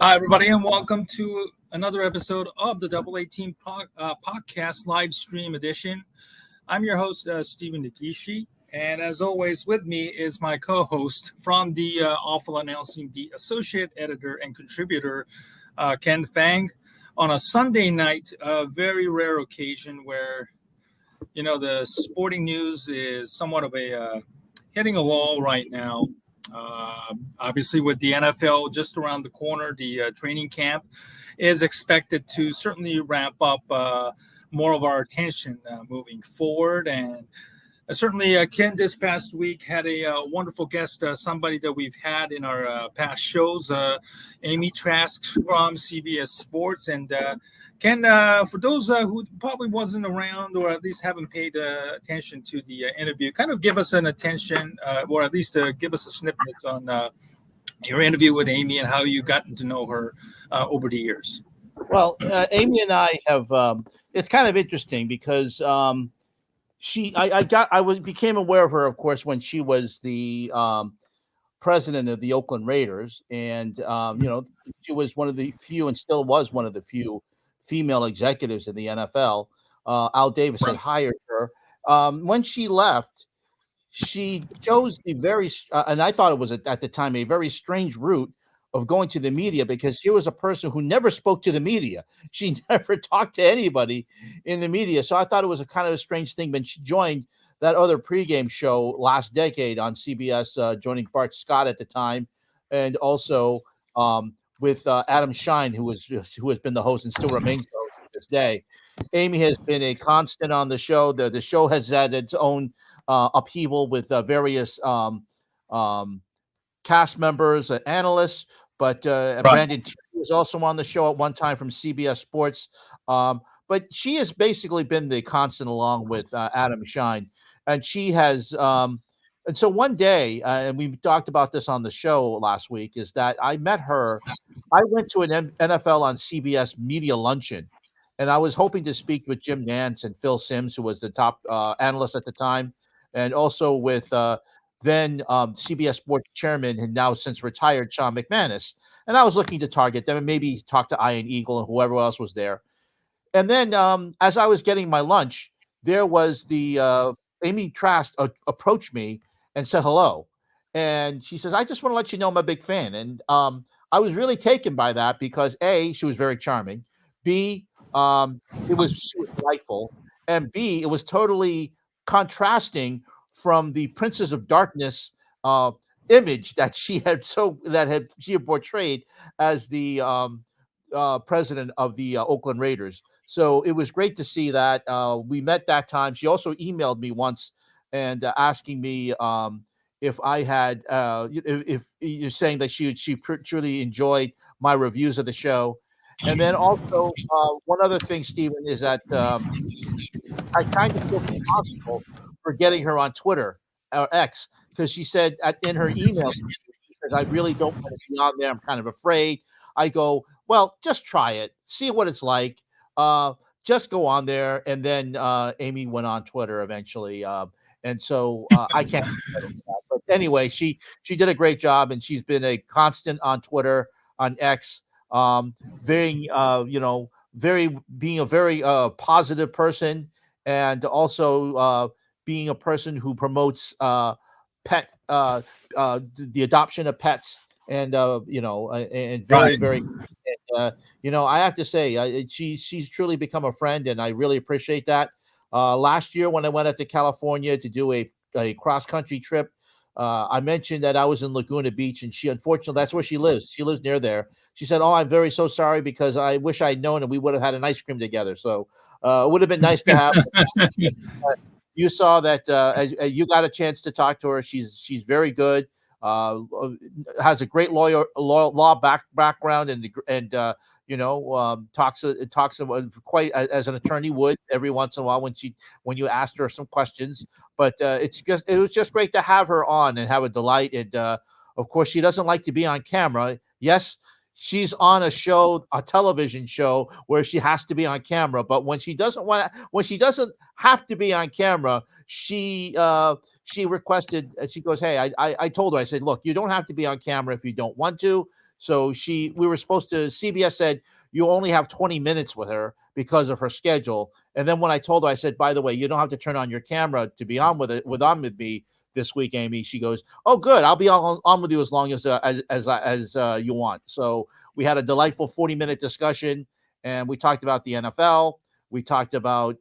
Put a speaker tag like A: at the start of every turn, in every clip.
A: Hi, everybody, and welcome to another episode of the Double A Team podcast live stream edition. I'm your host, Stephen Nagishi, and as always, with me is my co-host from the Awful Announcing, the associate editor and contributor, Ken Fang, on a Sunday night, a very rare occasion where, the sporting news is somewhat of a hitting a lull right now. Obviously, with the NFL just around the corner, the training camp is expected to certainly ramp up more of our attention moving forward. And certainly, Ken, this past week had a wonderful guest, somebody that we've had in our past shows, Amy Trask from CBS Sports. And Ken, for those who probably wasn't around or at least haven't paid attention to the interview, kind of give us an attention or at least give us a snippet on your interview with Amy and how you gotten to know her over the years.
B: Well, Amy and I have. It's kind of interesting because became aware of her, of course, when she was the president of the Oakland Raiders, and she was one of the few, and still was one of the few, female executives in the NFL. Al Davis had hired her. When she left, she chose the very, and I thought it was at the time a very strange route of going to the media, because here was a person who never spoke to the media. She never talked to anybody in the media. So I thought it was a kind of a strange thing. But she joined that other pregame show last decade on CBS, joining Bart Scott at the time, and also with Adam Shine, who has been the host and still remains the host to this day. Amy has been a constant on the show. The show has had its own upheaval with various cast members and analysts, but Brandon T was also on the show at one time from CBS Sports. But she has basically been the constant along with Adam Shine, and she has. And so one day, and we talked about this on the show last week, is that I met her. I went to an NFL on CBS media luncheon, and I was hoping to speak with Jim Nantz and Phil Simms, who was the top analyst at the time, and also with then CBS Sports chairman and now since retired Sean McManus. And I was looking to target them and maybe talk to Ian Eagle and whoever else was there. And then as I was getting my lunch, there was the Amy Trask approached me and said hello. And she says, I just want to let you know I'm a big fan. And I was really taken by that because A, she was very charming. B, she was delightful. And B, it was totally contrasting from the Princess of Darkness image that she had portrayed as the president of the Oakland Raiders. So it was great to see that. We met that time. She also emailed me once and asking me if I had, if you're saying that she truly enjoyed my reviews of the show. And then also one other thing, Stephen, is that I kind of feel responsible for getting her on Twitter or X, because she said in her email, because I really don't want to be on there. I'm kind of afraid. I go, well, just try it. See what it's like. Just go on there. And then Amy went on Twitter eventually. And so I can't. But anyway, she did a great job, and she's been a constant on Twitter, on X, being a very positive person, and also being a person who promotes the adoption of pets, and and very, very. And, I have to say, she's truly become a friend, and I really appreciate that. Last year, when I went out to California to do a cross-country trip, I mentioned that I was in Laguna Beach, and she, unfortunately, that's where she lives. She lives near there. She said, "Oh, I'm so sorry because I wish I'd known and we would have had an ice cream together." So it would have been nice to have. You saw that as you got a chance to talk to her. She's very good. Has a great law background, and talks quite as an attorney would every once in a while when you asked her some questions. But it was just great to have her on and have a delight. And of course, she doesn't like to be on camera. Yes, she's on a television show where she has to be on camera. But when she doesn't have to be on camera, she requested. She goes, "Hey, I told her. I said, look, you don't have to be on camera if you don't want to. So we were supposed to, CBS said, you only have 20 minutes with her because of her schedule. And then when I told her, I said, by the way, you don't have to turn on your camera to be on with me this week, Amy. She goes, oh, good. I'll be on with you as long as you want. So we had a delightful 40-minute discussion, and we talked about the NFL. We talked about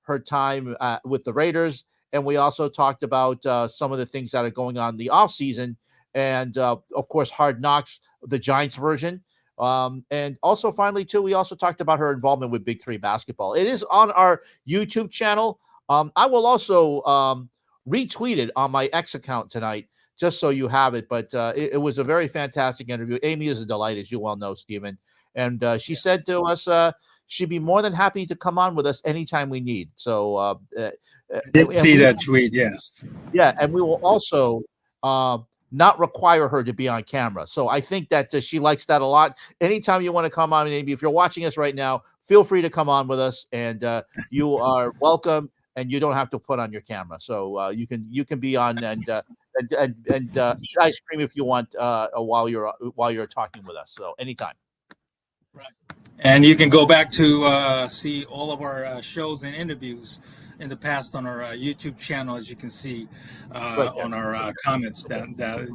B: her time with the Raiders, and we also talked about some of the things that are going on in the offseason. And, of course, Hard Knocks, the Giants version. And also, finally, too, we also talked about her involvement with Big Three basketball. It is on our YouTube channel. I will also retweet it on my X account tonight, just so you have it. But it was a very fantastic interview. Amy is a delight, as you well know, Stephen. And she said to us she'd be more than happy to come on with us anytime we need. So
A: I did see that tweet, yes.
B: Yeah, and we will also not require her to be on camera. So I think that she likes that a lot. Anytime you want to come on, maybe if you're watching us right now, feel free to come on with us, and you are welcome, and you don't have to put on your camera. So you can be on and eat ice cream if you want while you're talking with us. So anytime.
A: Right. And you can go back to see all of our shows and interviews in the past on our YouTube channel, as you can see on our comments down below.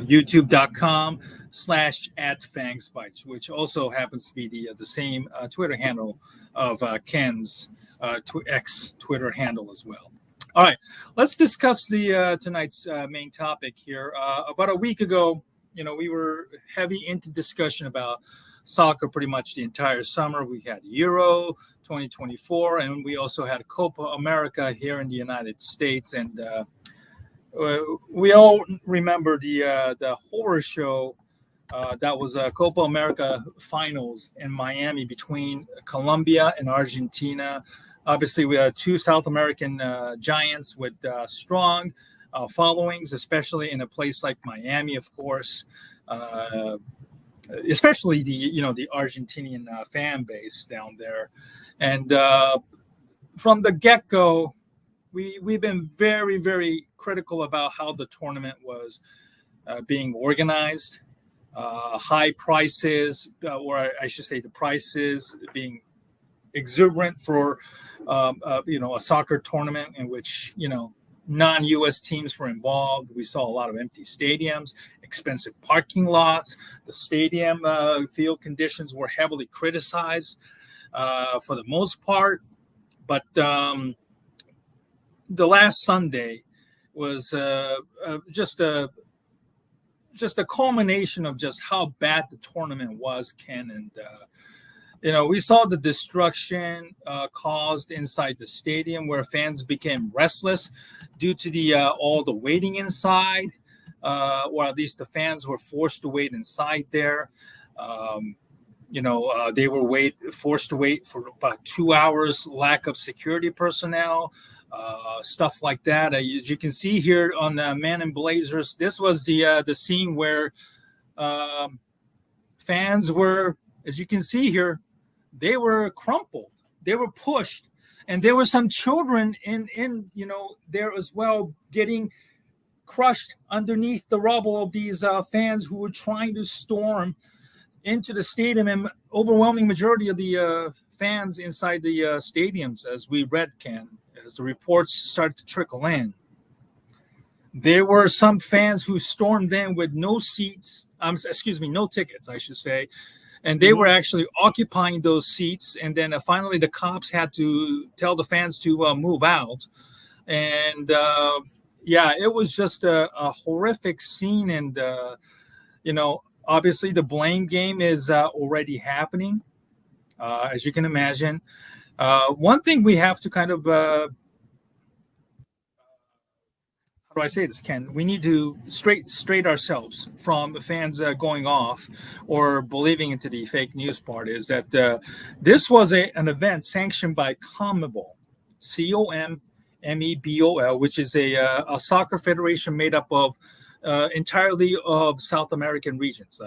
A: YouTube.com/@FangsBites, which also happens to be the same Twitter handle of Ken's X Twitter handle as well. All right, let's discuss the tonight's main topic here. About a week ago, we were heavy into discussion about soccer pretty much the entire summer. We had Euro 2024, and we also had Copa America here in the United States. And we all remember the horror show that was Copa America finals in Miami between Colombia and Argentina. Obviously, we had two South American giants with strong followings, especially in a place like Miami, of course. Especially the Argentinian fan base down there. And from the get-go, we've been very, very critical about how the tournament was being organized. High prices, or I should say the prices being exuberant for a soccer tournament in which non-U.S. teams were involved. We saw a lot of empty stadiums, expensive parking lots. The stadium field conditions were heavily criticized for the most part. But the last Sunday was just a culmination of just how bad the tournament was, Ken. And we saw the destruction caused inside the stadium, where fans became restless due to all the waiting inside, or at least the fans were forced to wait inside there. They were forced to wait for about 2 hours, lack of security personnel, stuff like that. As you can see here on Man in Blazers, this was the scene where fans were, as you can see here, they were crumpled, they were pushed, and there were some children in there as well, getting crushed underneath the rubble of these fans who were trying to storm into the stadium. And overwhelming majority of the fans inside the stadiums, as we read, Ken, as the reports started to trickle in, there were some fans who stormed in with no tickets, I should say. And they were actually occupying those seats. And then finally, the cops had to tell the fans to move out. And it was just a horrific scene. And, obviously the blame game is already happening, as you can imagine. One thing we have to kind of, how do I say this, Ken? We need to straight ourselves from the fans going off or believing into the fake news part, is that this was an event sanctioned by CONMEBOL, CONMEBOL, which is a soccer federation made up of entirely of South American regions,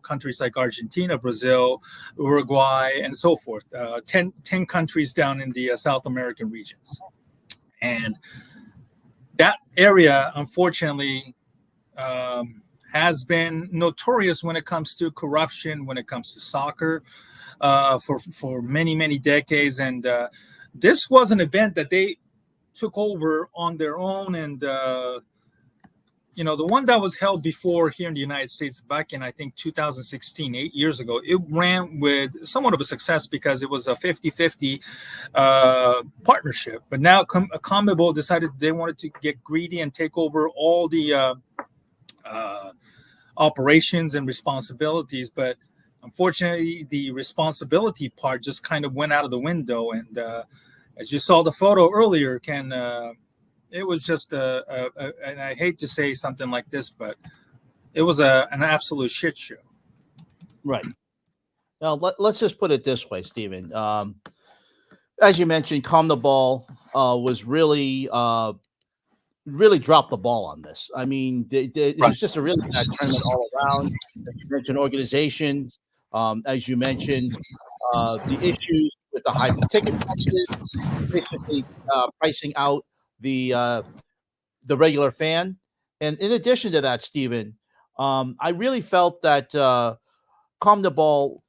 A: countries like Argentina, Brazil, Uruguay, and so forth, 10 countries down in the South American regions. And that area, unfortunately, has been notorious when it comes to corruption, when it comes to soccer, for many decades. And this was an event that they took over on their own. And the one that was held before here in the United States back in, I think, 2016, 8 years ago, it ran with somewhat of a success because it was a 50-50 partnership. But now CONMEBOL decided they wanted to get greedy and take over all the operations and responsibilities. But unfortunately, the responsibility part just kind of went out of the window. And as you saw the photo earlier, Ken, it was just and I hate to say something like this, but it was an absolute shit show.
B: Right. Now, let's just put it this way, Stephen. As you mentioned, CONMEBOL was really dropped the ball on this. I mean, it was just a really bad tournament all around. As you mentioned, organizations. As you mentioned, the issues with the high ticket prices, basically pricing out the regular fan. And in addition to that, Stephen, I really felt that CONMEBOL,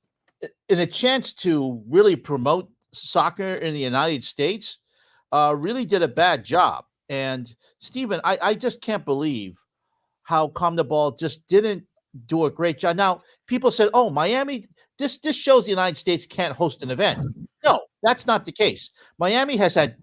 B: in a chance to really promote soccer in the United States, really did a bad job. And Stephen, I just can't believe how CONMEBOL just didn't do a great job. Now, people said, "Oh, Miami, this shows the United States can't host an event." No, that's not the case. Miami has had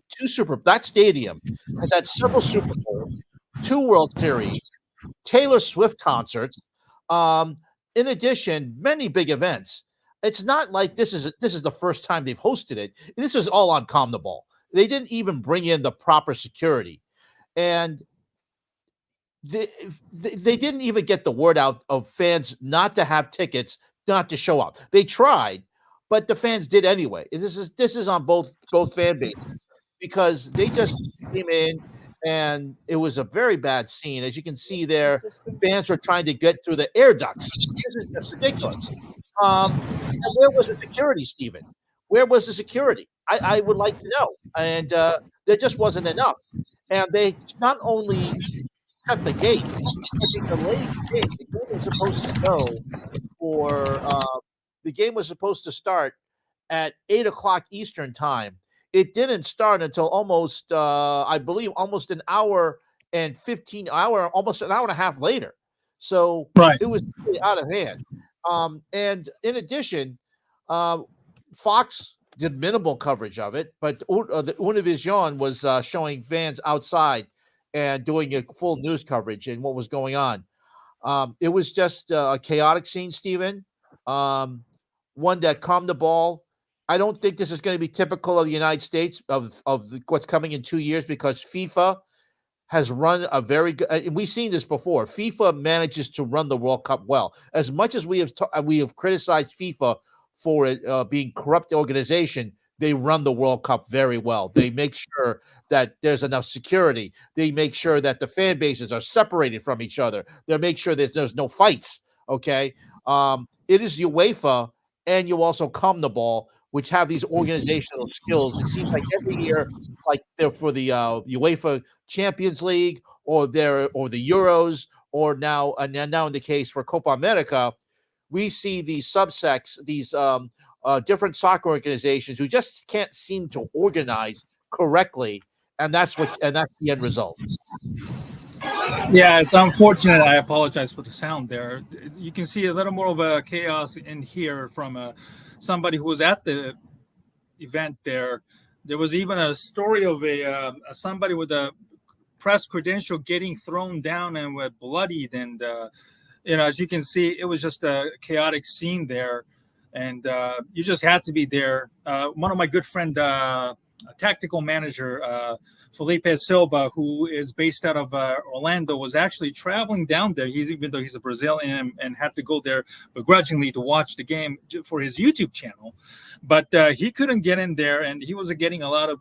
B: that stadium has had several Super Bowls, 2 World Series, Taylor Swift concerts. In addition, many big events. It's not like this is the first time they've hosted it. This is all on CONMEBOL. They didn't even bring in the proper security, and they didn't even get the word out of fans not to have tickets, not to show up. They tried, but the fans did anyway. This is on both fan bases, because they just came in and it was a very bad scene. As you can see there, fans were trying to get through the air ducts. This is just ridiculous. And where was the security, Stephen? Where was the security? I would like to know. And there just wasn't enough. And they not only cut the gate, but they delayed the game. The game was supposed to go the game was supposed to start at 8 o'clock Eastern time. It didn't start until almost, I believe, almost an hour and 15 almost an hour and a half later. So It was really out of hand. And in addition, Fox did minimal coverage of it, but the Univision was showing fans outside and doing a full news coverage and what was going on. It was just a chaotic scene, Stephen. One that CONMEBOL. I don't think this is going to be typical of the United States of what's coming in 2 years, because FIFA has run a very good. We've seen this before. FIFA manages to run the World Cup well. As much as we have criticized FIFA for it being corrupt organization, they run the World Cup very well. They make sure that there's enough security. They make sure that the fan bases are separated from each other. They make sure that there's no fights. Okay, it is UEFA and you also CONMEBOL, which have these organizational skills. It seems like every year, like they're for the UEFA Champions League or the Euros, or now in the case for Copa America, we see these subsects, these different soccer organizations who just can't seem to organize correctly, and that's the end result.
A: Yeah, it's unfortunate. I apologize for the sound there. You can see a little more of a chaos in here from somebody who was at the event there. There was even a story of somebody with a press credential getting thrown down and bloodied. And, as you can see, it was just a chaotic scene there. And you just had to be there. One of my good friend, tactical manager, Felipe Silva, who is based out of Orlando, was actually traveling down there. Even though he's a Brazilian and had to go there begrudgingly to watch the game for his YouTube channel, but he couldn't get in there, and he was getting a lot of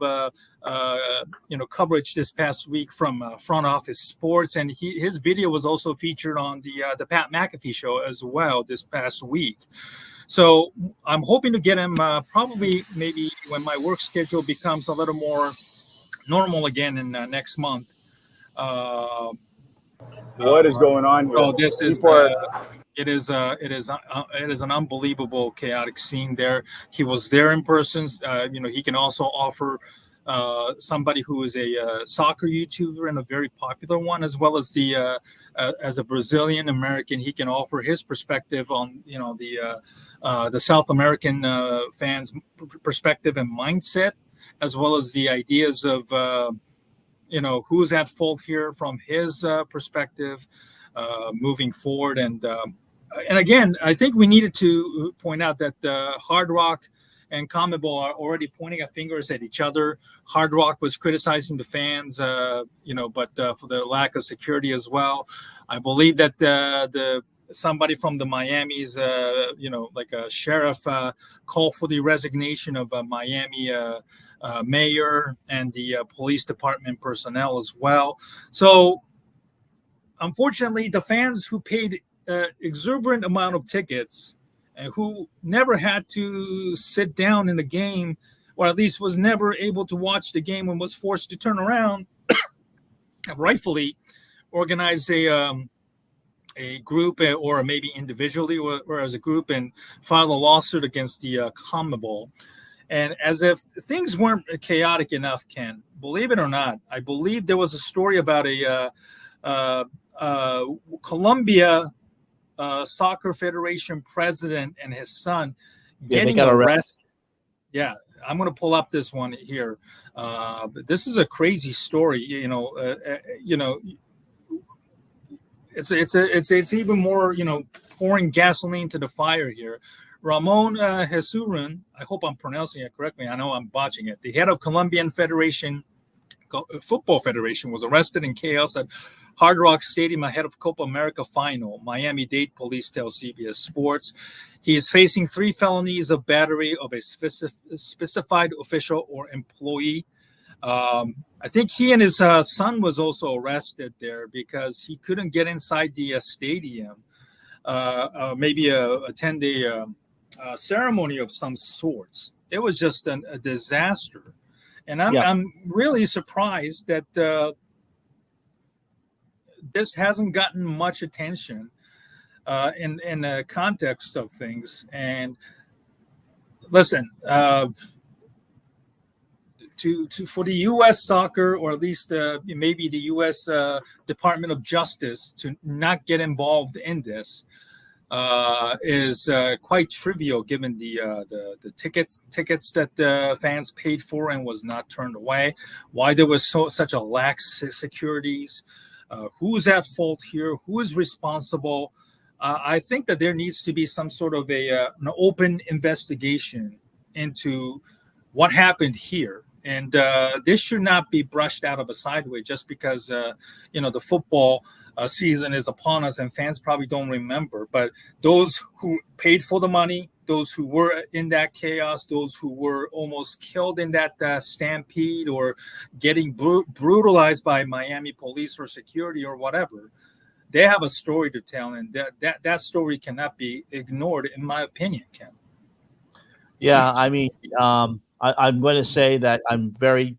A: coverage this past week from Front Office Sports, and his video was also featured on the Pat McAfee show as well this past week. So I'm hoping to get him probably maybe when my work schedule becomes a little more normal again in next month.
C: What is going on here?
A: Oh, this is
C: People are
A: it is an unbelievable chaotic scene there. He was there in person. He can also offer somebody who is a soccer YouTuber and a very popular one, as well as as a Brazilian American. He can offer his perspective on the South American fans' perspective and mindset, as well as the ideas of who's at fault here from his perspective moving forward. And again, I think we needed to point out that Hard Rock and CONMEBOL are already pointing fingers at each other. Hard Rock was criticizing the fans, but for the lack of security as well. I believe that somebody from the Miami's, like a sheriff, called for the resignation of Miami mayor and the police department personnel as well. So, unfortunately, the fans who paid exuberant amount of tickets and who never had to sit down in the game, or at least was never able to watch the game and was forced to turn around, rightfully organize a group or maybe individually or as a group and file a lawsuit against the CONMEBOL. And as if things weren't chaotic enough, Ken, believe it or not, I believe there was a story about a Colombia Soccer Federation president and his son getting arrested. Yeah, I'm going to pull up this one here. But this is a crazy story. It's even more, pouring gasoline to the fire here. Ramon Jesurun, I hope I'm pronouncing it correctly. I know I'm botching it. The head of Colombian Football Federation was arrested in chaos at Hard Rock Stadium ahead of Copa America final. Miami-Dade police tell CBS Sports. He is facing 3 felonies of battery of a specified official or employee. I think he and his son was also arrested there because he couldn't get inside the stadium, maybe attend a ceremony of some sorts. It was just a disaster. And I'm really surprised that this hasn't gotten much attention in the context of things. And listen, for the U.S. soccer, or at least maybe the U.S. Department of Justice, to not get involved in this is quite trivial, given the tickets that the fans paid for and was not turned away. Why there was such a lax securities? Who's at fault here? Who is responsible? I think that there needs to be some sort of an open investigation into what happened here. And this should not be brushed out of a sideway just because, the football season is upon us and fans probably don't remember. But those who paid for the money, those who were in that chaos, those who were almost killed in that stampede or getting brutalized by Miami police or security or whatever, they have a story to tell. And that story cannot be ignored, in my opinion, Ken.
B: Yeah, I mean, I'm going to say that I'm very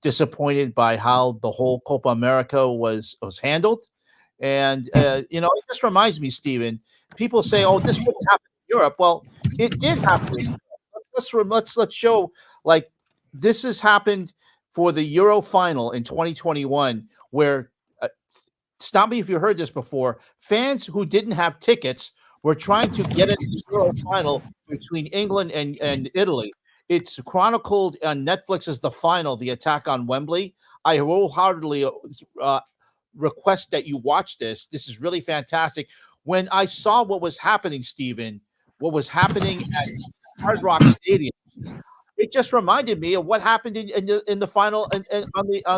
B: disappointed by how the whole Copa America was handled. And, it just reminds me, Steven, people say, oh, this wouldn't happen in Europe. Well, it did happen. Let's show, like, this has happened for the Euro final in 2021, where, stop me if you heard this before, fans who didn't have tickets were trying to get into the Euro final between England and Italy. It's chronicled on Netflix as The Final, The Attack on Wembley. I wholeheartedly request that you watch this. This is really fantastic. When I saw what was happening, Steven, what was happening at Hard Rock Stadium, it just reminded me of what happened in the final and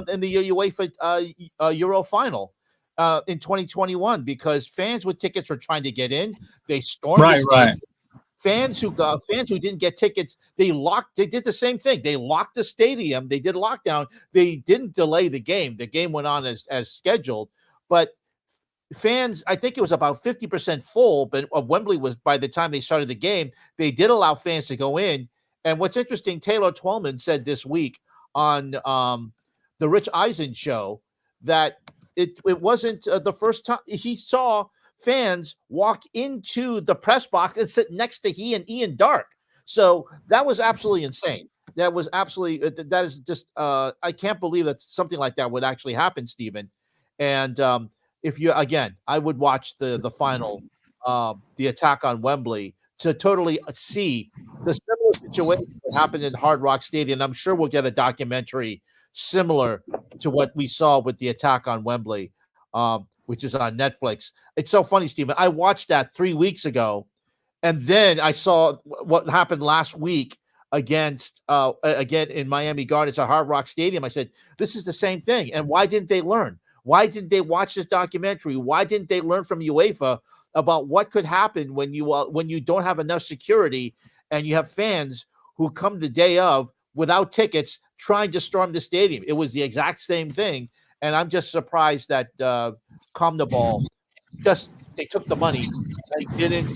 B: in the UEFA Euro final in 2021, because fans with tickets were trying to get in. They stormed the stadium. Right. Fans who didn't get tickets, they did the same thing. They locked the stadium. They did lockdown. They didn't delay the game. The game went on as scheduled. But fans, I think it was about 50% full, but Wembley was, by the time they started the game, they did allow fans to go in. And what's interesting, Taylor Twellman said this week on the Rich Eisen show that it wasn't the first time he saw fans walk into the press box and sit next to he and Ian Dark. So that was absolutely insane. That was absolutely that is just I can't believe that something like that would actually happen, Stephen. And if you again, I would watch the final, the attack on Wembley to totally see the similar situation that happened in Hard Rock Stadium. I'm sure we'll get a documentary similar to what we saw with the attack on Wembley, which is on Netflix. It's so funny, Stephen. I watched that 3 weeks ago, and then I saw what happened last week against again in Miami Gardens at Hard Rock Stadium. I said, this is the same thing. And why didn't they learn? Why didn't they watch this documentary? Why didn't they learn from UEFA about what could happen when you don't have enough security and you have fans who come the day of without tickets trying to storm the stadium? It was the exact same thing. And I'm just surprised that CONMEBOL they took the money and didn't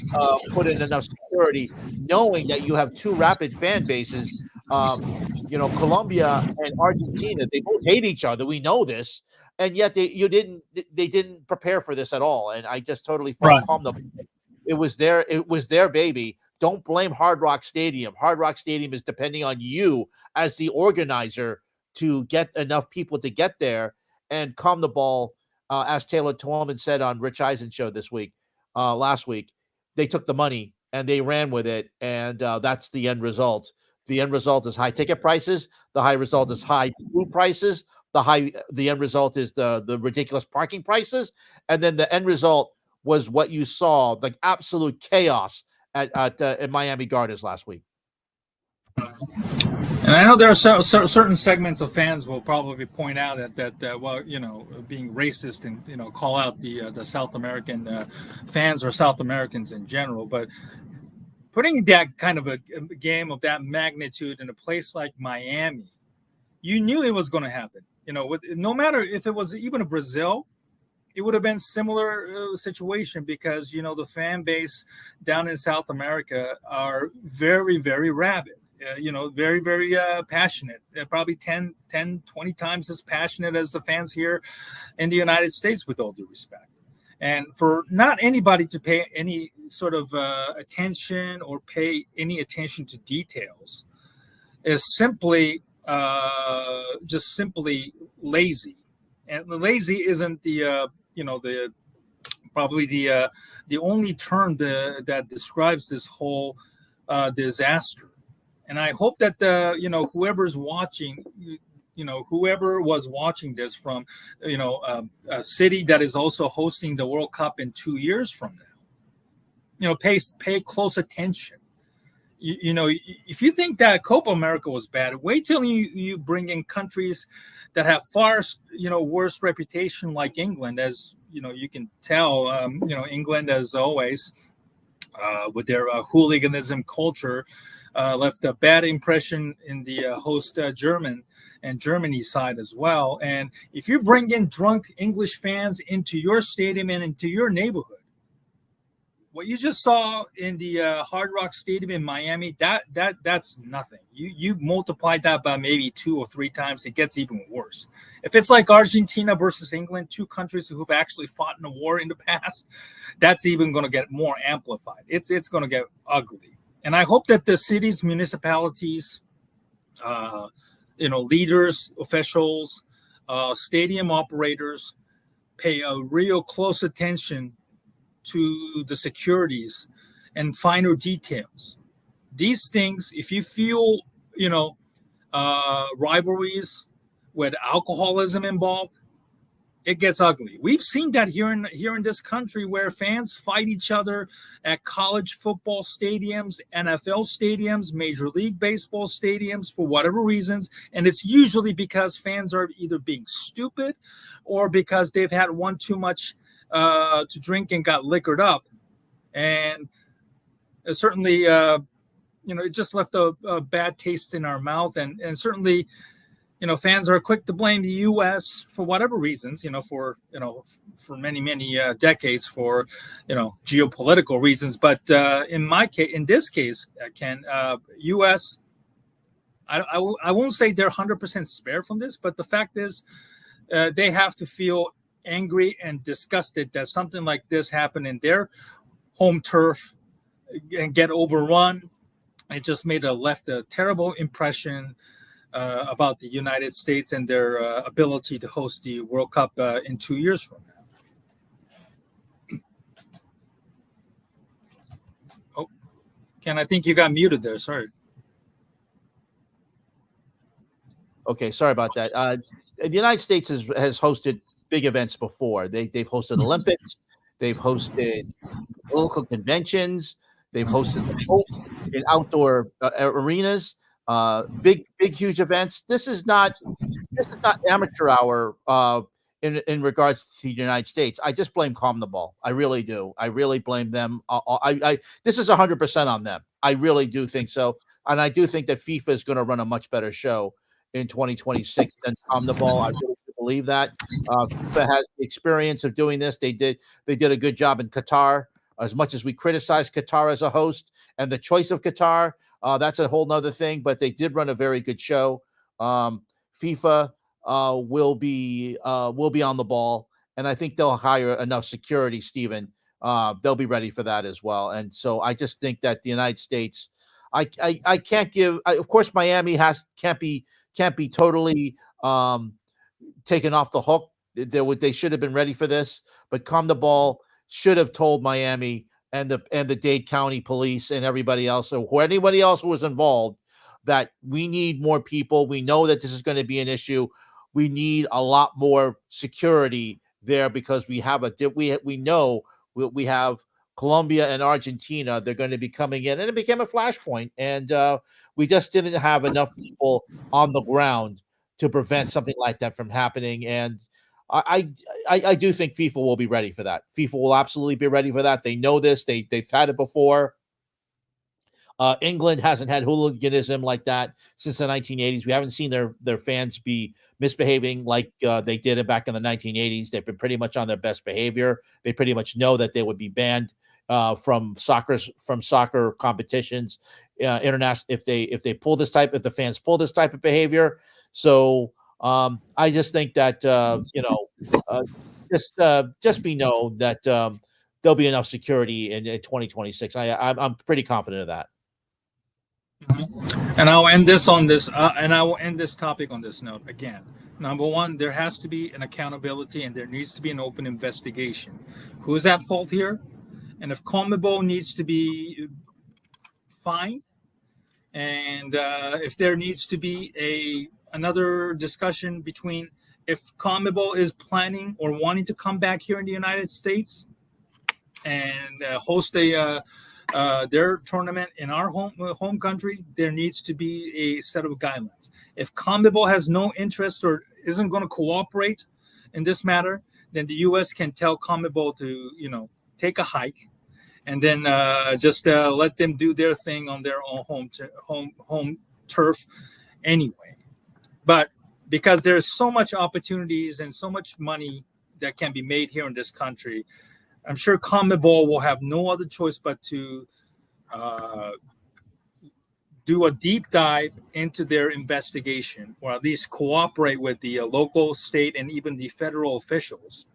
B: put in enough security, knowing that you have two rapid fan bases. Colombia and Argentina, they both hate each other. We know this, and yet they didn't prepare for this at all. And I just totally felt CONMEBOL. It was their baby. Don't blame Hard Rock Stadium. Hard Rock Stadium is depending on you as the organizer to get enough people to get there. And CONMEBOL, as Taylor Twellman said on Rich Eisen's show last week, they took the money and they ran with it, and that's the end result. The end result is high ticket prices. The high result is high food prices. The end result is the ridiculous parking prices, and then the end result was what you saw, the absolute chaos at Miami Gardens last week.
A: And I know there are certain segments of fans will probably point out that being racist and call out the South American fans or South Americans in general, but putting that kind of a game of that magnitude in a place like Miami, you knew it was going to happen. No matter if it was even a Brazil, it would have been similar situation because the fan base down in South America are very, very rabid. Very, very passionate. Probably 10, 20 times as passionate as the fans here in the United States, with all due respect. And for not anybody to pay any sort of attention or pay any attention to details is simply just simply lazy. And lazy isn't the only term that describes this whole disaster. And I hope that whoever's watching, whoever was watching this from, a city that is also hosting the World Cup in 2 years from now, pay close attention. If you think that Copa America was bad, wait till you bring in countries that have far, worse reputation, like England. As you can tell, England, as always, with their hooliganism culture, left a bad impression in the host Germany side as well. And if you bring in drunk English fans into your stadium and into your neighborhood, what you just saw in the Hard Rock Stadium in Miami, that's nothing. You multiply that by maybe 2 or 3 times, it gets even worse. If it's like Argentina versus England, 2 countries who've actually fought in a war in the past, that's even going to get more amplified. It's going to get ugly. And I hope that the cities, municipalities, leaders, officials, stadium operators pay a real close attention to the securities and finer details. These things, if you feel, rivalries with alcoholism involved, it gets ugly. We've seen that here in this country, where fans fight each other at college football stadiums, NFL stadiums, Major League Baseball stadiums, for whatever reasons. And it's usually because fans are either being stupid or because they've had one too much to drink and got liquored up. And certainly, it just left a bad taste in our mouth. And certainly, fans are quick to blame the U.S. for whatever reasons, for many, many decades, for, geopolitical reasons. But in this case, Ken, U.S., I won't say they're 100% spared from this, but the fact is, they have to feel angry and disgusted that something like this happened in their home turf and get overrun. It just left a terrible impression about the United States and their ability to host the World Cup in 2 years from now. Oh, Ken, I think you got muted there. Sorry.
B: Okay, sorry about that. The United States has hosted big events before. They've hosted Olympics, they've hosted local conventions, they've hosted the Pope in outdoor arenas. Big, huge events. This is not amateur hour in regards to the United States. I just blame CONMEBOL. I really do. I really blame them. This is 100% on them. I really do think so, and I do think that FIFA is going to run a much better show in 2026 than CONMEBOL. I really do believe that. FIFA has the experience of doing this. They did a good job in Qatar. As much as we criticize Qatar as a host and the choice of Qatar, that's a whole nother thing, but they did run a very good show. FIFA will be on the ball, and I think they'll hire enough security, Stephen. They'll be ready for that as well. And so I just think that the United States, I can't give. Of course, Miami can't be totally taken off the hook. They should have been ready for this, but CONMEBOL should have told Miami and the Dade County Police and everybody else, or anybody else who was involved, that we need more people. We know that this is going to be an issue. We need a lot more security there because we know we have Colombia and Argentina. They're going to be coming in, and it became a flashpoint. And we just didn't have enough people on the ground to prevent something like that from happening. And I do think FIFA will be ready for that. FIFA will absolutely be ready for that. They know this. They've had it before. England hasn't had hooliganism like that since the 1980s. We haven't seen their fans be misbehaving like they did back in the 1980s. They've been pretty much on their best behavior. They pretty much know that they would be banned from soccer competitions, international, if the fans pull this type of behavior. So I just think that just be know that there'll be enough security in 2026. I'm pretty confident of that.
A: And I'll end this on this, and I will end this topic on this note again. Number one, there has to be an accountability, and there needs to be an open investigation. Who is at fault here? And if CONMEBOL needs to be fined, and if there needs to be another discussion between if CONMEBOL is planning or wanting to come back here in the United States and host their tournament in our home country, there needs to be a set of guidelines. If CONMEBOL has no interest or isn't going to cooperate in this matter, then the U.S. can tell CONMEBOL to take a hike, and then just let them do their thing on their own home turf anyway. But because there's so much opportunities and so much money that can be made here in this country, I'm sure CONMEBOL will have no other choice but to do a deep dive into their investigation, or at least cooperate with the local, state, and even the federal officials,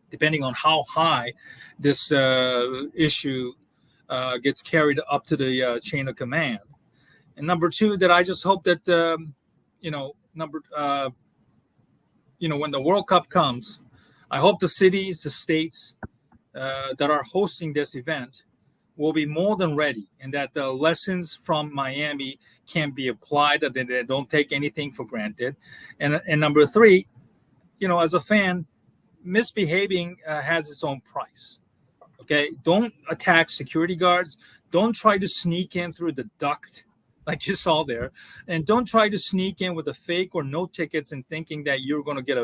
A: depending on how high this issue gets carried up to the chain of command. And number two, that I just hope that when the World Cup comes, I hope the cities, the states that are hosting this event will be more than ready, and that the lessons from Miami can be applied, that they don't take anything for granted. And number three, as a fan, misbehaving has its own price. Okay, don't attack security guards. Don't try to sneak in through the duct like you saw there, and don't try to sneak in with a fake or no tickets and thinking that you're going to get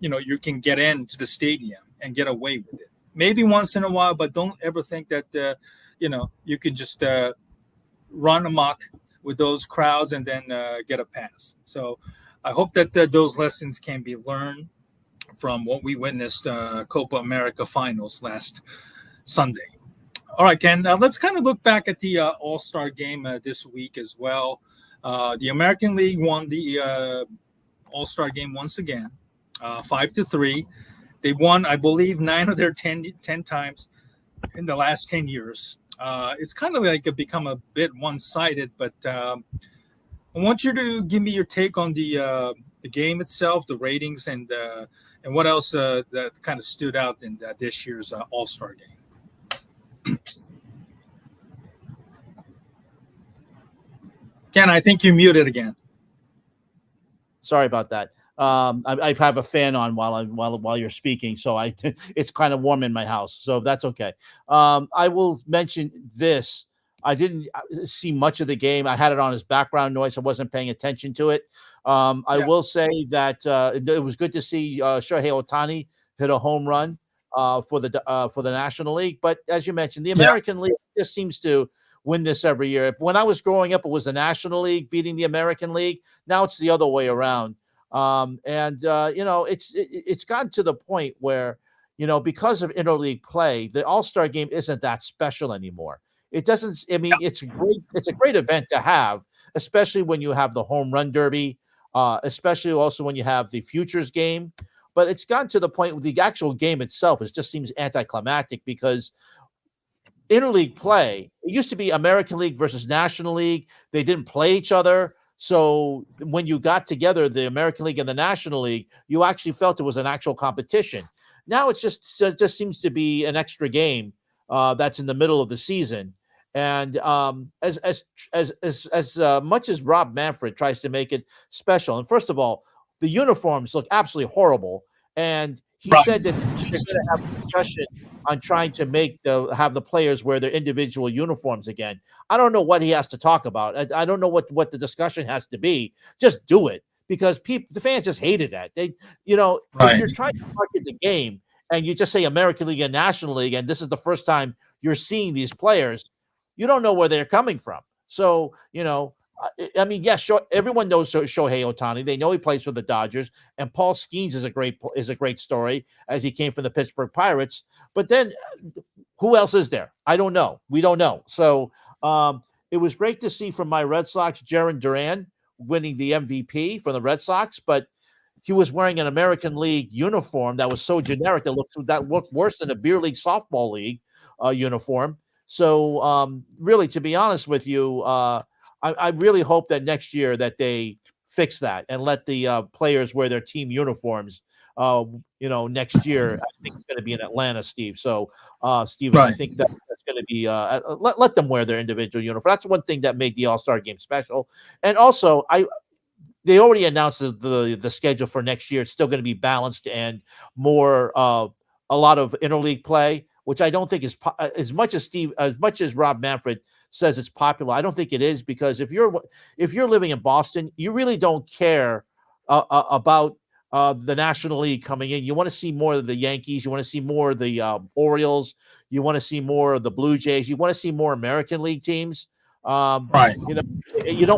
A: you can get into the stadium and get away with it. Maybe once in a while, but don't ever think that you can just run amok with those crowds and then get a pass. So I hope that those lessons can be learned from what we witnessed Copa America finals last Sunday. All right, Ken, let's kind of look back at the All Sta Game this week as well. The American League won the All Sta Game once again. 5-3. They won, I believe, 9 of their 10 times in the last 10 years. It's kind of like become a bit one-sided, but I want you to give me your take on the game itself, the ratings, and what else that kind of stood out in this year's All Star Game. Ken, I think you muted again.
B: Sorry about that. I have a fan on while you're speaking, so it's kind of warm in my house, so that's okay. I will mention this. I didn't see much of the game. I had it on as background noise. I wasn't paying attention to it. I will say that it was good to see Shohei Ohtani hit a home run for the National League. But as you mentioned, the American League just seems to win this every year. When I was growing up, it was the National League beating the American League. Now it's the other way around. It's gotten to the point where, because of interleague play, the All-Star Game isn't that special anymore. It doesn't. I mean, it's a great event to have, especially when you have the home run derby, especially also when you have the futures game. But it's gotten to the point where the actual game itself just seems anticlimactic because interleague play, it used to be American League versus National League. They didn't play each other. So when you got together, the American League and the National League, you actually felt it was an actual competition. Now it just seems to be an extra game that's in the middle of the season. And as much as Rob Manfred tries to make it special, and first of all, the uniforms look absolutely horrible. And he said that they're going to have a discussion on trying to have the players wear their individual uniforms again. I don't know what he has to talk about. I don't know what the discussion has to be. Just do it, because the fans just hated that. If you're trying to market the game and you just say American League and National League, and this is the first time you're seeing these players, you don't know where they're coming from. So, I mean, yes, everyone knows Shohei Ohtani. They know he plays for the Dodgers, and Paul Skeens is a great story as he came from the Pittsburgh Pirates. But then, who else is there? I don't know. We don't know. So it was great to see from my Red Sox, Jarren Duran winning the MVP for the Red Sox, but he was wearing an American League uniform that was so generic that looked worse than a beer league softball league uniform. So really, to be honest with you, I really hope that next year that they fix that and let the players wear their team uniforms. Next year, I think it's going to be in Atlanta, Steve. So, Steven, I think that's going to be let them wear their individual uniform. That's one thing that made the All-Star Game special. And also, they already announced the schedule for next year. It's still going to be balanced and more a lot of interleague play, which I don't think is as much as Rob Manfred says it's popular. I don't think it is, because if you're living in Boston, you really don't care about the National League coming in. You want to see more of the Yankees. You want to see more of the Orioles. You want to see more of the Blue Jays. You want to see more American League teams. You don't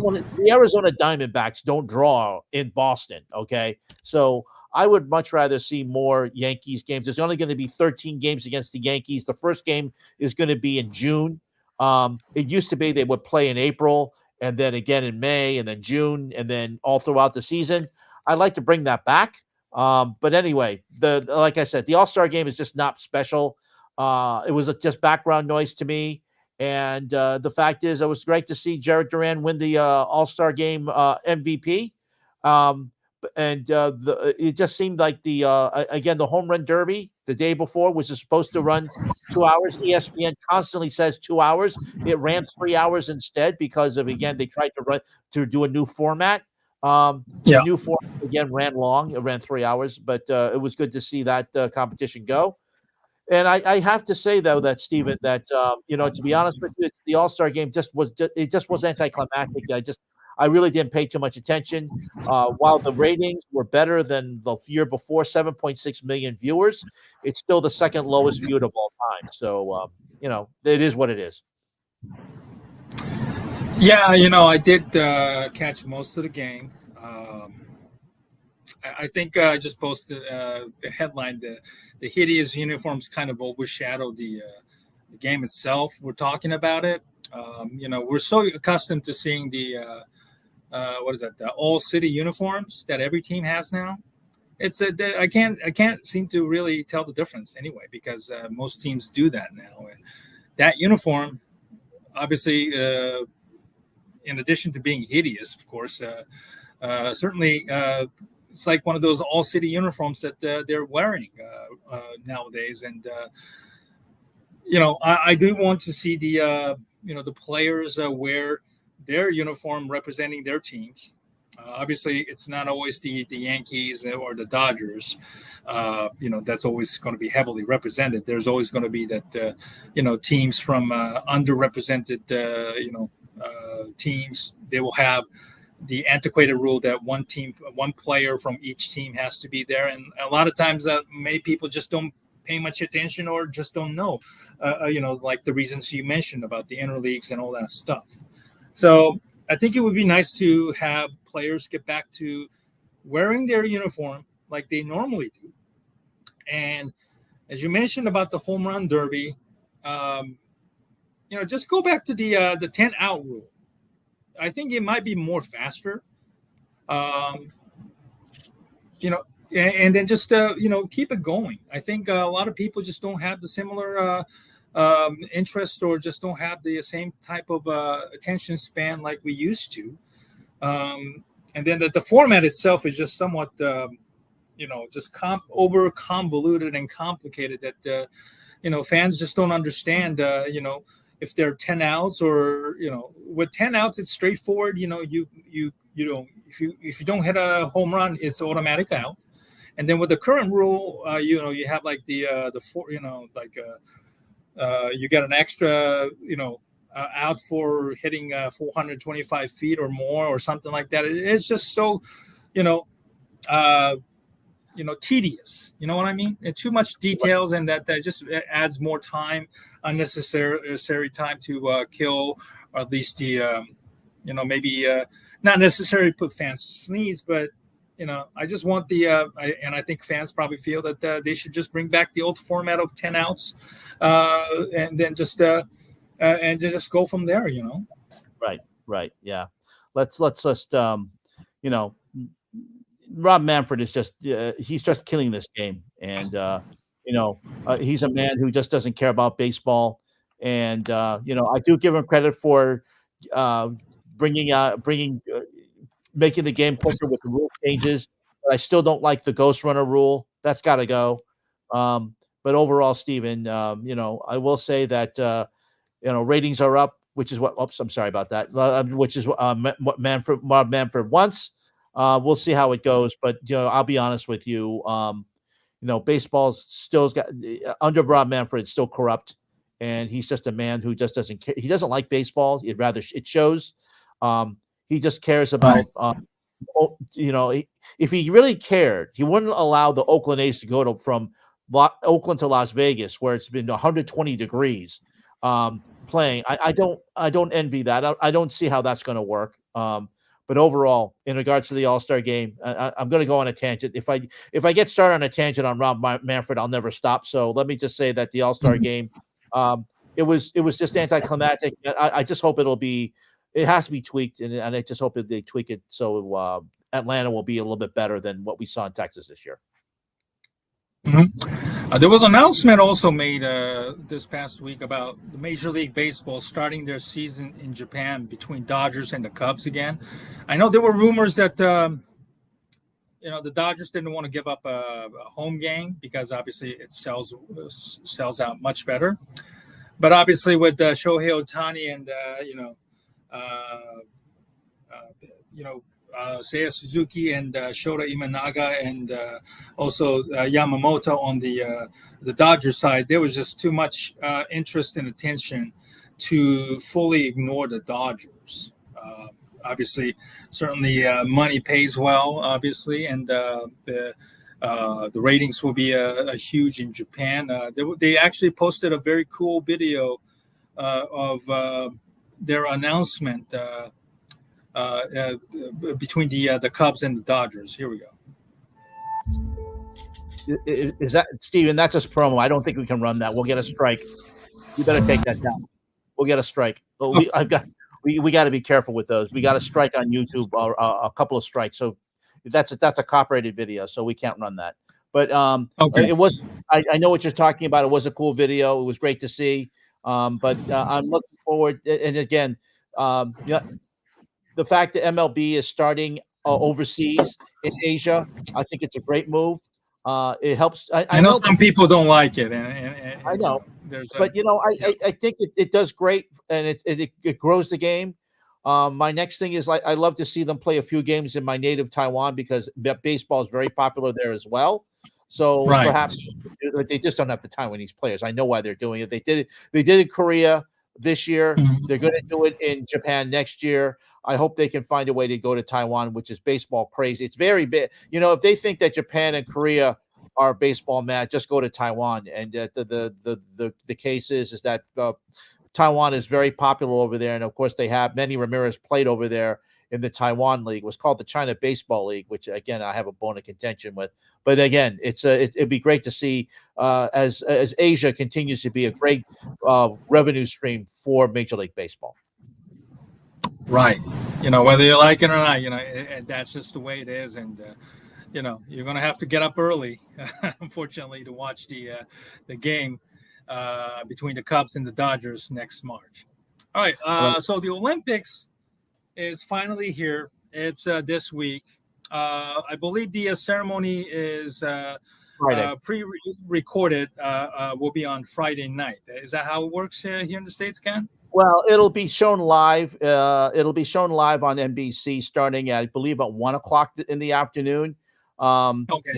B: want the Arizona Diamondbacks don't draw in Boston. Okay, so I would much rather see more Yankees games. There's only going to be 13 games against the Yankees. The first game is going to be in June. It used to be they would play in April and then again in May and then June and then all throughout the season. I'd like to bring that back. But anyway, like I said, the All-Star Game is just not special. It was just background noise to me. And the fact is, it was great to see Jarren Duran win the All-Star Game MVP. It just seemed like the home run derby the day before was supposed to run 2 hours. ESPN constantly says 2 hours. It ran 3 hours instead because they tried to do a new format. The new format again ran long. It ran 3 hours, but it was good to see that competition go. And I have to say, though, that Steven, that to be honest with you, the All-Star Game just was anticlimactic. I really didn't pay too much attention. While the ratings were better than the year before, 7.6 million viewers, it's still the second lowest viewed of all time. So, it is what it is.
A: Yeah, I did catch most of the game. I think I just posted the headline, the hideous uniforms kind of overshadowed the game itself. We're talking about it. We're so accustomed to seeing the the all city uniforms that every team has now. I can't seem to really tell the difference anyway, because most teams do that now. And that uniform, obviously, in addition to being hideous, of course, certainly it's like one of those all city uniforms that they're wearing nowadays. And I do want to see the players wear their uniform representing their teams. Obviously, it's not always the Yankees or the Dodgers. That's always going to be heavily represented. There's always going to be that, teams from underrepresented, teams. They will have the antiquated rule that one player from each team has to be there. And a lot of times, many people just don't pay much attention or just don't know, like the reasons you mentioned about the interleagues and all that stuff. So I think it would be nice to have players get back to wearing their uniform like they normally do. And as you mentioned about the home run derby, just go back to the 10 out rule. I think it might be more faster. And then just keep it going. I think a lot of people just don't have the similar interest, or just don't have the same type of attention span like we used to. And then the format itself is just somewhat, just over convoluted and complicated that, fans just don't understand, if they're 10 outs or, with 10 outs, it's straightforward. If you don't hit a home run, it's automatic out. And then with the current rule, you have like the four, you get an extra, out for hitting 425 feet or more or something like that. It's just so, tedious. You know what I mean? And too much details, and that just adds more time, unnecessary time to kill, or at least the, maybe not necessarily put fans to sneeze, but I just want and I think fans probably feel that they should just bring back the old format of 10 outs, and then just go from there.
B: Right. Yeah. Let's just Rob Manfred is just he's just killing this game, and he's a man who just doesn't care about baseball, and I do give him credit for making the game quicker with the rule changes. But I still don't like the ghost runner rule. That's got to go. But overall, Steven, I will say that ratings are up, which is what. Oops, I'm sorry about that. Which is what Rob Manfred wants. We'll see how it goes, but I'll be honest with you. Baseball's still got under Rob Manfred. It's still corrupt, and he's just a man who just doesn't care. He doesn't like baseball. It shows. He just cares about. If he really cared, he wouldn't allow the Oakland A's to go from Oakland to Las Vegas, where it's been 120 degrees, playing. I don't envy that. I don't see how that's going to work. But overall, in regards to the All Sta Game, I'm going to go on a tangent. If I get started on a tangent on Rob Manfred, I'll never stop. So let me just say that the All Sta Game, it was just anticlimactic. I just hope it has to be tweaked, and I just hope that they tweak it so Atlanta will be a little bit better than what we saw in Texas this year.
A: Mm-hmm. There was an announcement also made this past week about the Major League Baseball starting their season in Japan between Dodgers and the Cubs again. I know there were rumors that the Dodgers didn't want to give up a home game because obviously it sells out much better. But obviously with Shohei Ohtani and Seiya Suzuki and Shota Imanaga and also Yamamoto on the Dodgers side, there was just too much interest and attention to fully ignore the Dodgers. Obviously, certainly money pays well, obviously, and the ratings will be a huge in Japan. They actually posted a very cool video of their announcement between the Cubs and the Dodgers. Here we go.
B: Is that Steven? That's just promo. I don't think we can run that. We'll get a strike. You better take that down. We'll get a strike. We got to be careful with those. We got a strike on YouTube, or a couple of strikes. So, that's a copyrighted video, so we can't run that. But
A: Okay.
B: it was. I know what you're talking about. It was a cool video. It was great to see. But I'm looking forward. And again, yeah, the fact that MLB is starting overseas in Asia, I think it's a great move. It helps.
A: I know some people don't like it,
B: I know,
A: there's
B: but I think it does great, and it grows the game. My next thing is, like, I love to see them play a few games in my native Taiwan, because baseball is very popular there as well. So
A: right.
B: perhaps they just don't have the Taiwanese players. I know why they're doing it. They did it. They did it in Korea this year. They're going to do it in Japan next year. I hope they can find a way to go to Taiwan, which is baseball crazy. It's very big. If they think that Japan and Korea are baseball mad, just go to Taiwan. And the case is that Taiwan is very popular over there, and of course they have Manny Ramirez played over there in the Taiwan League. It was called the China Baseball League, which again I have a bone of contention with. But again, it'd be great to see as Asia continues to be a great revenue stream for Major League Baseball.
A: Right. Whether you like it or not, that's just the way it is, and you're going to have to get up early, unfortunately, to watch the game between the Cubs and the Dodgers next March. All right. So the Olympics is finally here. It's this week. I believe the ceremony is pre-recorded. Will be on Friday night. Is that how it works here in the States, Ken?
B: Well, it'll be shown live. It'll be shown live on NBC starting at, I believe, at 1:00 in the afternoon.
A: Okay,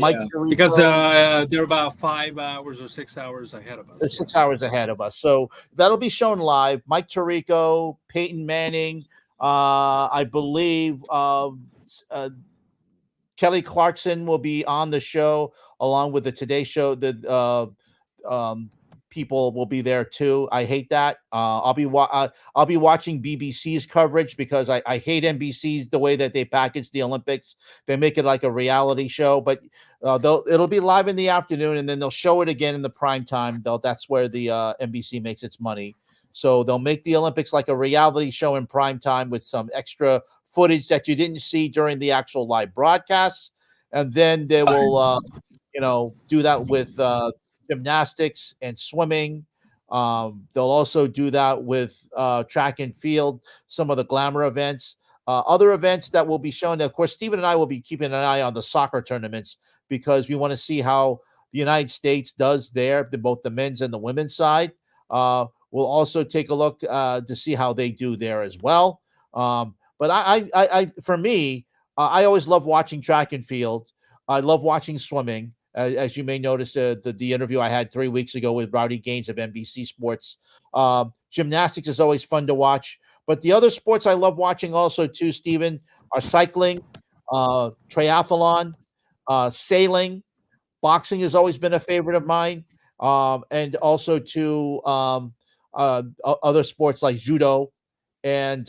A: because they're about 5 hours or 6 hours ahead of us.
B: They're 6 hours ahead of us, so that'll be shown live. Mike Tirico, Peyton Manning, I believe Kelly Clarkson will be on the show along with the Today Show. The people will be there too. I hate that. I'll be watching BBC's coverage, because I hate NBC's the way that they package the Olympics. They make it like a reality show, but it'll be live in the afternoon, and then they'll show it again in the prime time. That's where the NBC makes its money. So they'll make the Olympics like a reality show in prime time with some extra footage that you didn't see during the actual live broadcasts, and then they will do that with gymnastics and swimming. They'll also do that with track and field, some of the glamour events, other events that will be shown. Of course, Stephen and I will be keeping an eye on the soccer tournaments, because we want to see how the United States does there, both the men's and the women's side. We'll also take a look to see how they do there as well. But for me, I always love watching track and field. I love watching swimming. As you may notice, the interview I had 3 weeks ago with Rowdy Gaines of NBC Sports. Gymnastics is always fun to watch. But the other sports I love watching also too, Stephen, are cycling, triathlon, sailing. Boxing has always been a favorite of mine. And also to other sports like judo. And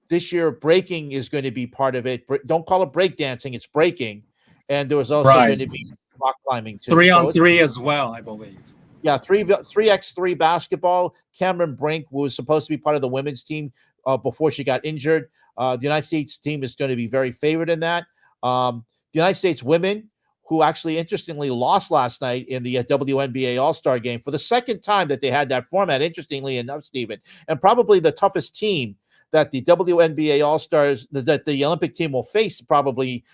B: this year, breaking is going to be part of it. Don't call it breakdancing, it's breaking. And there was also going to be rock climbing too.
A: 3-on-3 as well, I believe.
B: Yeah, 3x3 basketball. Cameron Brink was supposed to be part of the women's team before she got injured. The United States team is going to be very favored in that. The United States women, who actually interestingly lost last night in the WNBA All Sta Game for the second time that they had that format, interestingly enough, Stephen, and probably the toughest team that the WNBA All-Stars, that the Olympic team will face probably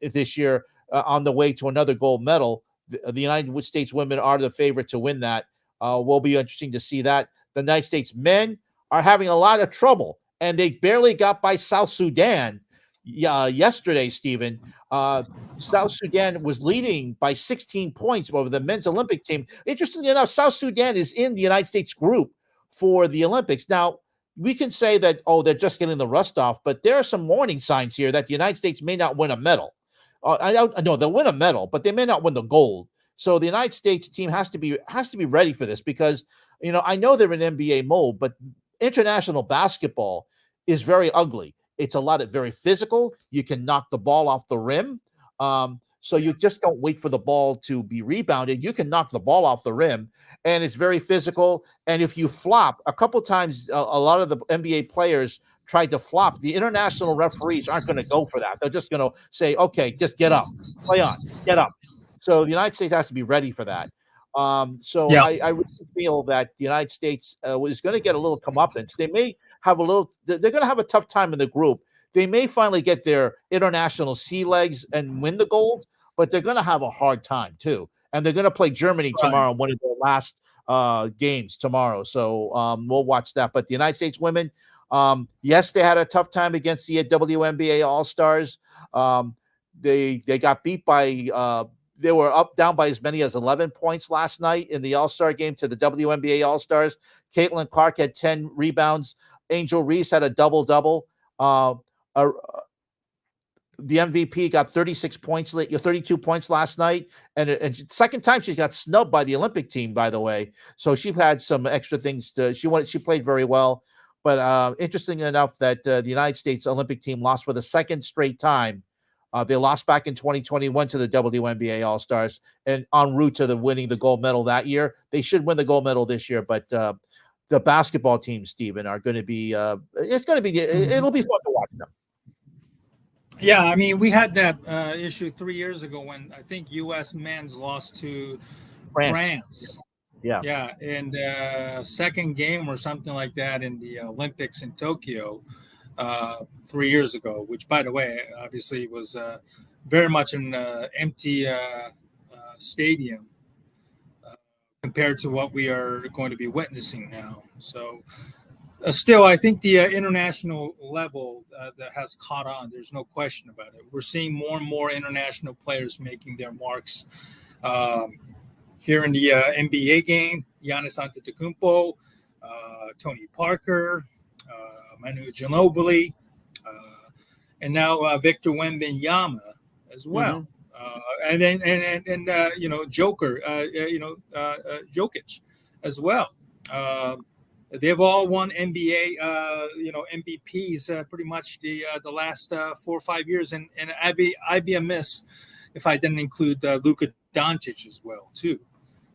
B: this year on the way to another gold medal. The United States women are the favorite to win that. Will be interesting to see that. The United States men are having a lot of trouble, and they barely got by South Sudan yesterday, Stephen. South Sudan was leading by 16 points over the men's Olympic team. Interestingly enough, South Sudan is in the United States group for the Olympics. Now, we can say that, they're just getting the rust off, but there are some warning signs here that the United States may not win a medal. I know they'll win a medal, but they may not win the gold. So the United States team has to be ready for this, because I know they're in NBA mode, but international basketball is very ugly. It's a lot of very physical. You can knock the ball off the rim. So you just don't wait for the ball to be rebounded. You can knock the ball off the rim, and it's very physical. And if you flop, a couple times, a lot of the NBA players tried to flop. The international referees aren't going to go for that. They're just going to say, okay, just get up, play on, get up. So the United States has to be ready for that. So I really feel that the United States is going to get a little comeuppance. They may have they're going to have a tough time in the group. They may finally get their international sea legs and win the gold, but they're going to have a hard time too. And they're going to play Germany tomorrow, one of their last games tomorrow. So we'll watch that. But the United States women, yes, they had a tough time against the WNBA All-Stars. They got beat by they were down by as many as 11 points last night in the All-Star game to the WNBA All-Stars. Caitlin Clark had 10 rebounds. Angel Reese had a double-double. The MVP got 36 points, 32 points last night, and second time she got snubbed by the Olympic team, by the way. So she had some extra things she played very well. But interesting enough that the United States Olympic team lost for the second straight time. They lost back in 2021 to the WNBA All-Stars and en route to winning the gold medal that year. They should win the gold medal this year, but the basketball team, Stephen, are going to be it'll be fun to watch them.
A: Yeah, I mean, we had that issue 3 years ago when I think U.S. men's lost to France.
B: Yeah,
A: in the second game or something like that in the Olympics in Tokyo 3 years ago, which, by the way, obviously was very much an empty stadium compared to what we are going to be witnessing now. So still, I think the international level that has caught on. There's no question about it. We're seeing more and more international players making their marks. Here in the NBA game, Giannis Antetokounmpo, Tony Parker, Manu Ginobili, and now Victor Wembanyama as well. And then Jokic as well. They've all won NBA, MVPs pretty much the last 4 or 5 years, and I'd be amiss if I didn't include Luka Doncic as well too.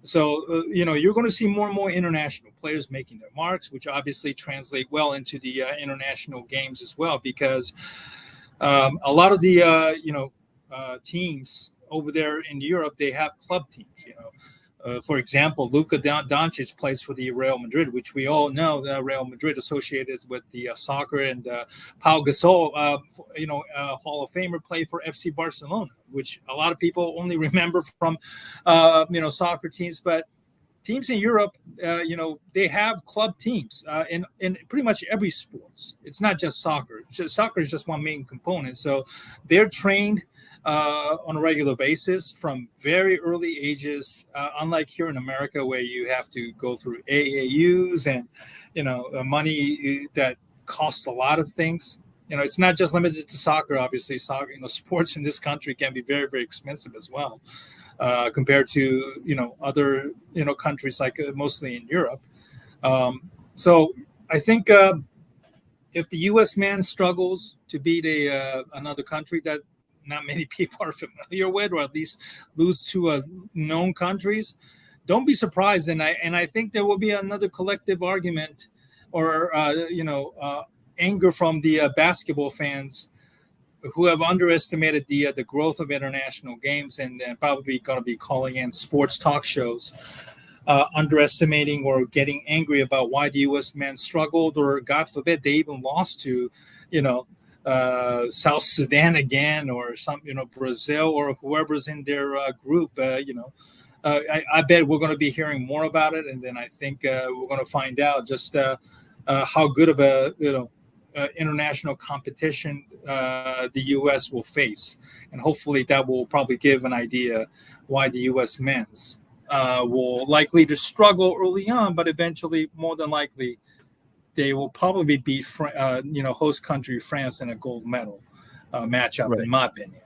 A: So you're going to see more and more international players making their marks, which obviously translate well into the international games as well, because a lot of the teams over there in Europe, they have club teams. For example, Luka Doncic plays for the Real Madrid, which we all know that Real Madrid associated with the soccer, and Pau Gasol, Hall of Famer, played for FC Barcelona, which a lot of people only remember from, soccer teams. But teams in Europe, they have club teams in pretty much every sports. It's not just soccer. Soccer is just one main component. So they're trained on a regular basis from very early ages, unlike here in America where you have to go through AAUs and money that costs a lot of things. It's not just limited to soccer. Obviously, soccer, sports in this country can be very, very expensive as well, compared to other countries like mostly in Europe. So I think if the U.S. man struggles to beat another country that not many people are familiar with, or at least lose to known countries, don't be surprised. And I think there will be another collective argument or anger from the basketball fans who have underestimated the growth of international games, and probably going to be calling in sports talk shows, underestimating or getting angry about why the U.S. men struggled, or God forbid they even lost to South Sudan again, or some Brazil, or whoever's in their group. I bet we're going to be hearing more about it, and then I think we're going to find out just how good of a international competition the U.S. will face, and hopefully that will probably give an idea why the U.S. men's will likely to struggle early on, but eventually, more than likely, they will probably beat host country France in a gold medal matchup, right, in my opinion.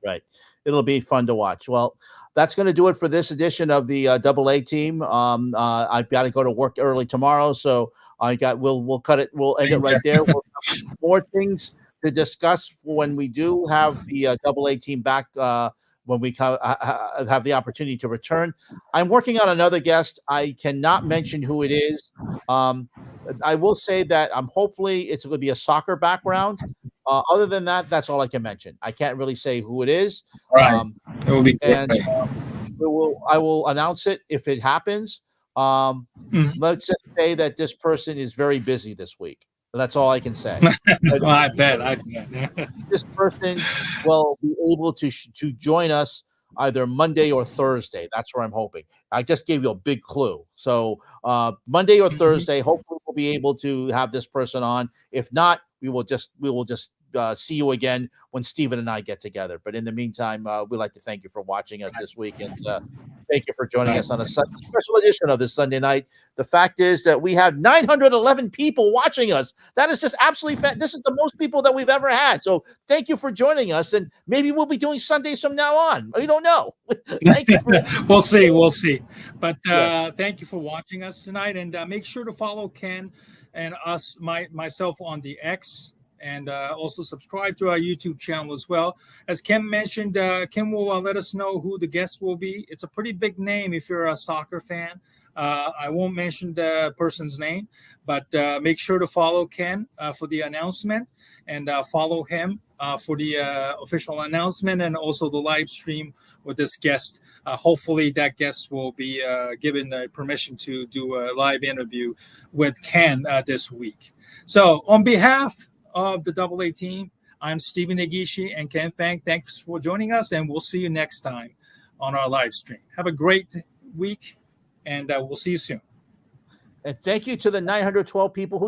B: Right. It'll be fun to watch. Well, that's going to do it for this edition of the AA team. I've got to go to work early tomorrow, so we'll cut it. We'll end it right there. We'll have more things to discuss when we do have the AA team back when we have the opportunity to return. I'm working on another guest. I cannot mention who it is. I will say that hopefully it's going to be a soccer background. Other than that, that's all I can mention. I can't really say who it is.
A: Right. It will be great.
B: And I will announce it if it happens. Let's just say that this person is very busy this week. That's all I can say.
A: I bet.
B: This person will be able to join us either Monday or Thursday. That's where I'm hoping. I just gave you a big clue. So Monday or Thursday, hopefully we'll be able to have this person on. If not, we will just see you again when Steven and I get together. But in the meantime, we'd like to thank you for watching us this week, and thank you for joining us on a special edition of this Sunday night. The fact is that we have 911 people watching us. That is just absolutely this is the most people that we've ever had. So thank you for joining us, and maybe we'll be doing Sundays from now on. We don't know. Thank you.
A: We'll see. But thank you for watching us tonight, and make sure to follow Ken and myself on the X. And also subscribe to our YouTube channel as well. As Ken mentioned, Ken will let us know who the guest will be. It's a pretty big name if you're a soccer fan. I won't mention the person's name, but make sure to follow Ken for the announcement, and follow him for the official announcement, and also the live stream with this guest. Hopefully that guest will be given permission to do a live interview with Ken this week. So on behalf of the AA team, I'm Steven Negishi and Ken Fang. Thanks for joining us, and we'll see you next time on our live stream. Have a great week, and we'll see you soon.
B: And thank you to the 912 people who